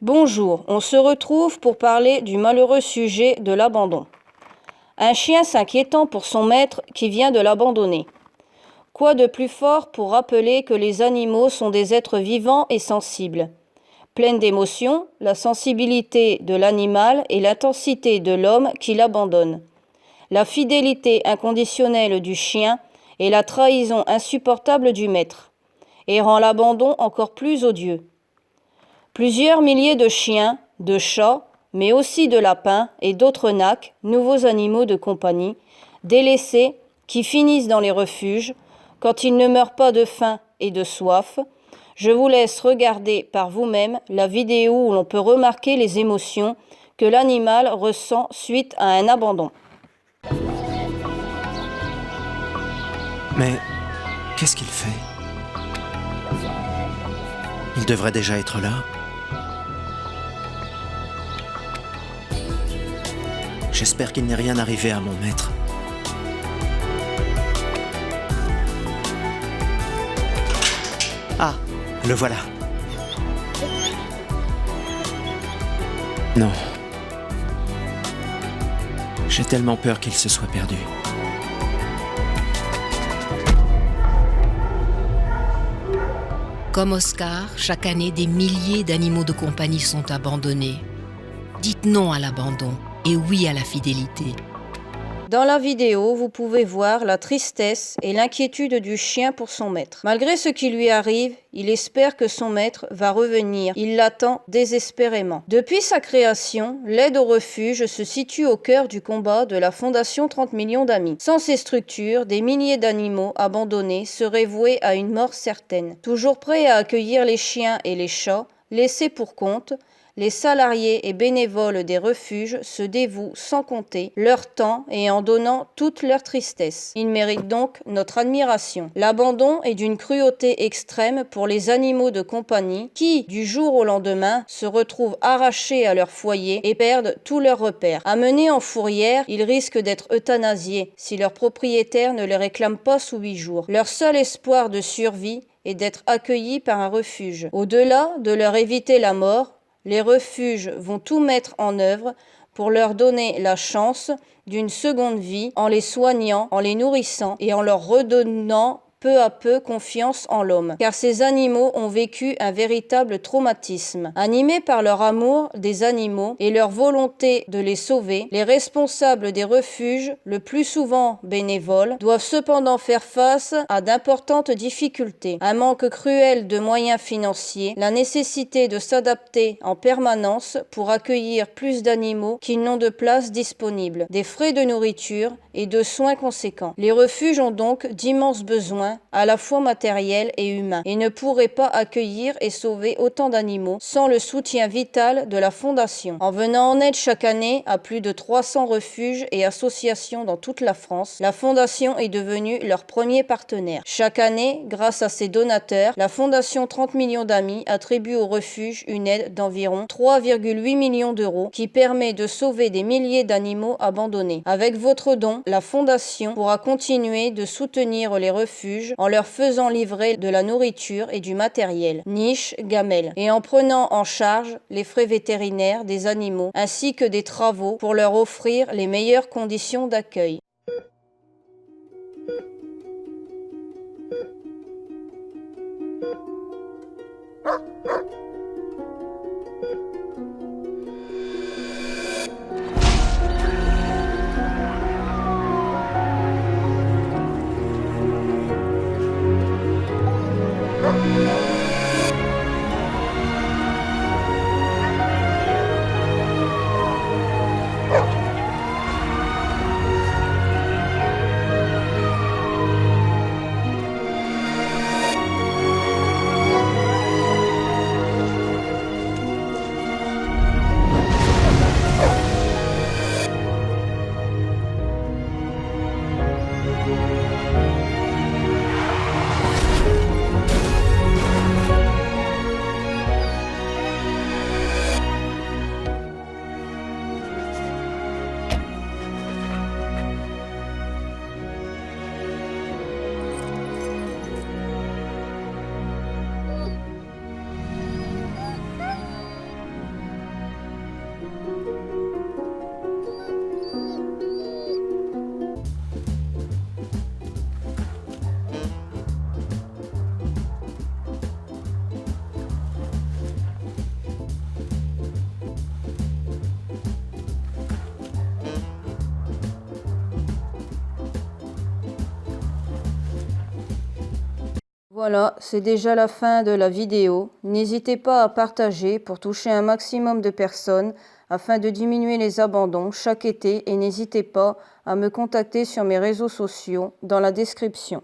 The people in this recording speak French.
Bonjour, on se retrouve pour parler du malheureux sujet de l'abandon. Un chien s'inquiétant pour son maître qui vient de l'abandonner. Quoi de plus fort pour rappeler que les animaux sont des êtres vivants et sensibles. Pleines d'émotions, la sensibilité de l'animal et l'intensité de l'homme qui l'abandonne. La fidélité inconditionnelle du chien et la trahison insupportable du maître, et rend l'abandon encore plus odieux. Plusieurs milliers de chiens, de chats, mais aussi de lapins et d'autres nacs, nouveaux animaux de compagnie, délaissés, qui finissent dans les refuges, quand ils ne meurent pas de faim et de soif. Je vous laisse regarder par vous-même la vidéo où l'on peut remarquer les émotions que l'animal ressent suite à un abandon. Mais qu'est-ce qu'il fait? Il devrait déjà être là. J'espère qu'il n'est rien arrivé à mon maître. Ah, le voilà. Non. J'ai tellement peur qu'il se soit perdu. Comme Oscar, chaque année, des milliers d'animaux de compagnie sont abandonnés. Dites non à l'abandon et oui à la fidélité. Dans la vidéo, vous pouvez voir la tristesse et l'inquiétude du chien pour son maître. Malgré ce qui lui arrive, il espère que son maître va revenir. Il l'attend désespérément. Depuis sa création, l'aide au refuge se situe au cœur du combat de la Fondation 30 millions d'amis. Sans ces structures, des milliers d'animaux abandonnés seraient voués à une mort certaine. Toujours prêts à accueillir les chiens et les chats, laissés pour compte, les salariés et bénévoles des refuges se dévouent sans compter leur temps et en donnant toute leur tristesse. Ils méritent donc notre admiration. L'abandon est d'une cruauté extrême pour les animaux de compagnie qui, du jour au lendemain, se retrouvent arrachés à leur foyer et perdent tous leurs repères. Amenés en fourrière, ils risquent d'être euthanasiés si leur propriétaire ne les réclame pas sous 8 jours. Leur seul espoir de survie est d'être accueillis par un refuge. Au-delà de leur éviter la mort, les refuges vont tout mettre en œuvre pour leur donner la chance d'une seconde vie en les soignant, en les nourrissant et en leur redonnant peu à peu confiance en l'homme. Car ces animaux ont vécu un véritable traumatisme. Animés par leur amour des animaux et leur volonté de les sauver, les responsables des refuges, le plus souvent bénévoles, doivent cependant faire face à d'importantes difficultés. Un manque cruel de moyens financiers, la nécessité de s'adapter en permanence pour accueillir plus d'animaux qu'ils n'ont de place disponible, des frais de nourriture et de soins conséquents. Les refuges ont donc d'immenses besoins à la fois matériels et humains, et ne pourraient pas accueillir et sauver autant d'animaux sans le soutien vital de la Fondation. En venant en aide chaque année à plus de 300 refuges et associations dans toute la France, la Fondation est devenue leur premier partenaire. Chaque année, grâce à ses donateurs, la Fondation 30 millions d'amis attribue aux refuges une aide d'environ 3,8 millions d'euros qui permet de sauver des milliers d'animaux abandonnés. Avec votre don, la Fondation pourra continuer de soutenir les refuges en leur faisant livrer de la nourriture et du matériel, niches, gamelles, et en prenant en charge les frais vétérinaires des animaux, ainsi que des travaux pour leur offrir les meilleures conditions d'accueil. Voilà, c'est déjà la fin de la vidéo. N'hésitez pas à partager pour toucher un maximum de personnes afin de diminuer les abandons chaque été et n'hésitez pas à me contacter sur mes réseaux sociaux dans la description.